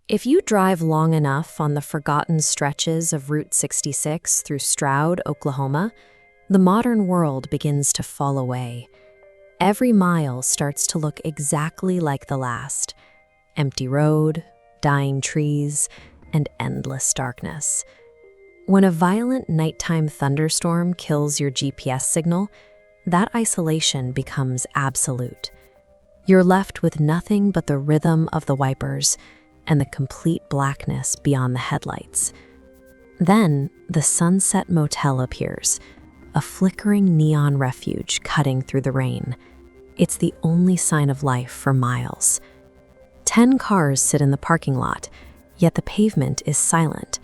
If you drive long enough on the forgotten stretches of Route 66 through Stroud, Oklahoma, the modern world begins to fall away. Every mile starts to look exactly like the last. Empty road, dying trees, and endless darkness. When a violent nighttime thunderstorm kills your GPS signal, that isolation becomes absolute. You're left with nothing but the rhythm of the wipers and the complete blackness beyond the headlights. Then, the Sunset Motel appears, a flickering neon refuge cutting through the rain. It's the only sign of life for miles. 10 cars sit in the parking lot, yet the pavement is silent.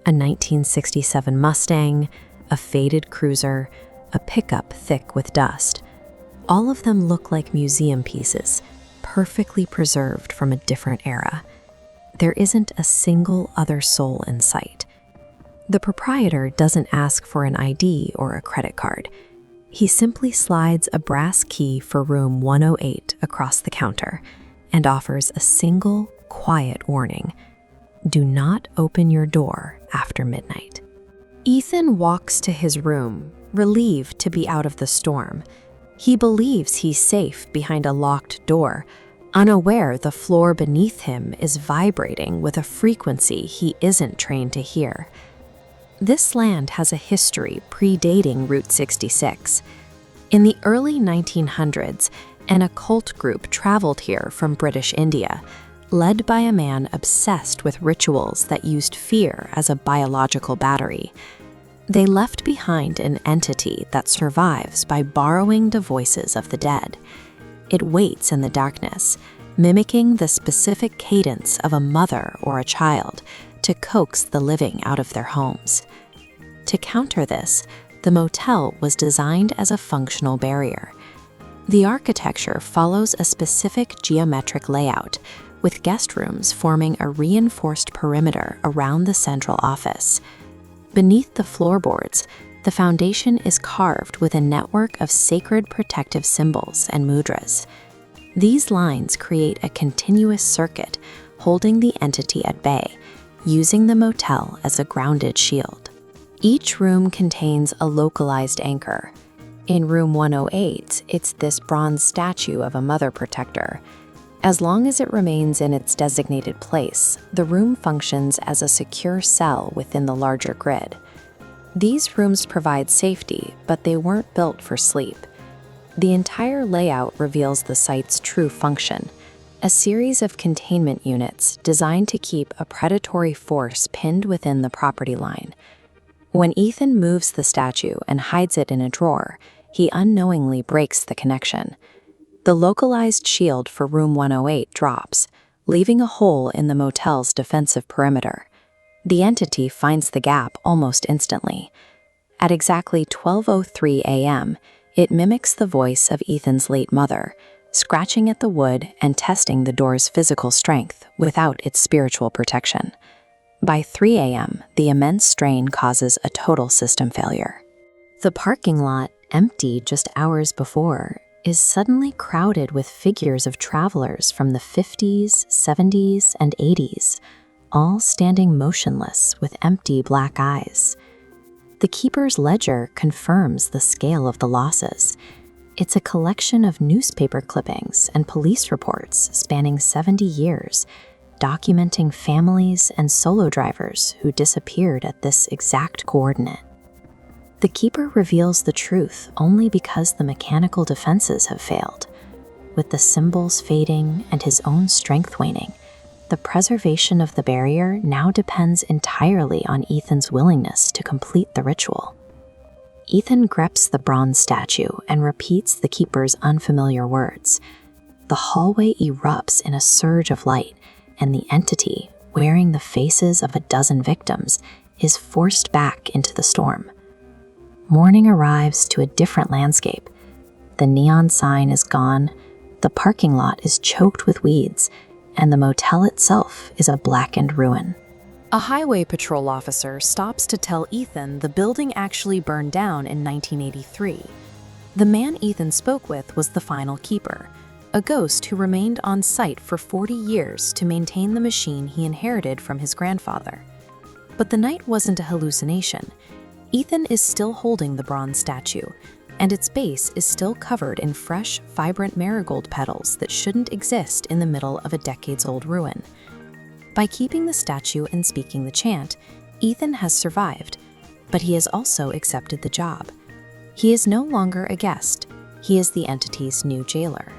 A 1967 Mustang, a faded cruiser, a pickup thick with dust. All of them look like museum pieces, perfectly preserved from a different era. There isn't a single other soul in sight. The proprietor doesn't ask for an ID or a credit card. He simply slides a brass key for room 108 across the counter and offers a single, quiet warning. Do not open your door after midnight. Ethan walks to his room, relieved to be out of the storm. He believes he's safe behind a locked door, unaware the floor beneath him is vibrating with a frequency he isn't trained to hear. This land has a history predating Route 66. In the early 1900s, an occult group traveled here from British India, led by a man obsessed with rituals that used fear as a biological battery. They left behind an entity that survives by borrowing the voices of the dead. It waits in the darkness, mimicking the specific cadence of a mother or a child to coax the living out of their homes. To counter this, the motel was designed as a functional barrier. The architecture follows a specific geometric layout, with guest rooms forming a reinforced perimeter around the central office. Beneath the floorboards, the foundation is carved with a network of sacred protective symbols and mudras. These lines create a continuous circuit, holding the entity at bay, using the motel as a grounded shield. Each room contains a localized anchor. In room 108, it's this bronze statue of a mother protector. As long as it remains in its designated place, the room functions as a secure cell within the larger grid. These rooms provide safety, but they weren't built for sleep. The entire layout reveals the site's true function, a series of containment units designed to keep a predatory force pinned within the property line. When Ethan moves the statue and hides it in a drawer, he unknowingly breaks the connection. The localized shield for room 108 drops, leaving a hole in the motel's defensive perimeter. The entity finds the gap almost instantly. At exactly 12:03 a.m., it mimics the voice of Ethan's late mother, scratching at the wood and testing the door's physical strength without its spiritual protection. By 3 a.m., the immense strain causes a total system failure. The parking lot, empty just hours before, is suddenly crowded with figures of travelers from the 50s, 70s, and 80s, all standing motionless with empty black eyes. The keeper's ledger confirms the scale of the losses. It's a collection of newspaper clippings and police reports spanning 70 years, documenting families and solo drivers who disappeared at this exact coordinate. The keeper reveals the truth only because the mechanical defenses have failed. With the symbols fading and his own strength waning, the preservation of the barrier now depends entirely on Ethan's willingness to complete the ritual. Ethan grips the bronze statue and repeats the keeper's unfamiliar words. The hallway erupts in a surge of light, and the entity, wearing the faces of a dozen victims, is forced back into the storm. Morning arrives to a different landscape. The neon sign is gone, the parking lot is choked with weeds, and the motel itself is a blackened ruin. A highway patrol officer stops to tell Ethan the building actually burned down in 1983. The man Ethan spoke with was the final keeper, a ghost who remained on site for 40 years to maintain the machine he inherited from his grandfather. But the night wasn't a hallucination. Ethan is still holding the bronze statue, and its base is still covered in fresh, vibrant marigold petals that shouldn't exist in the middle of a decades-old ruin. By keeping the statue and speaking the chant, Ethan has survived, but he has also accepted the job. He is no longer a guest. He is the entity's new jailer.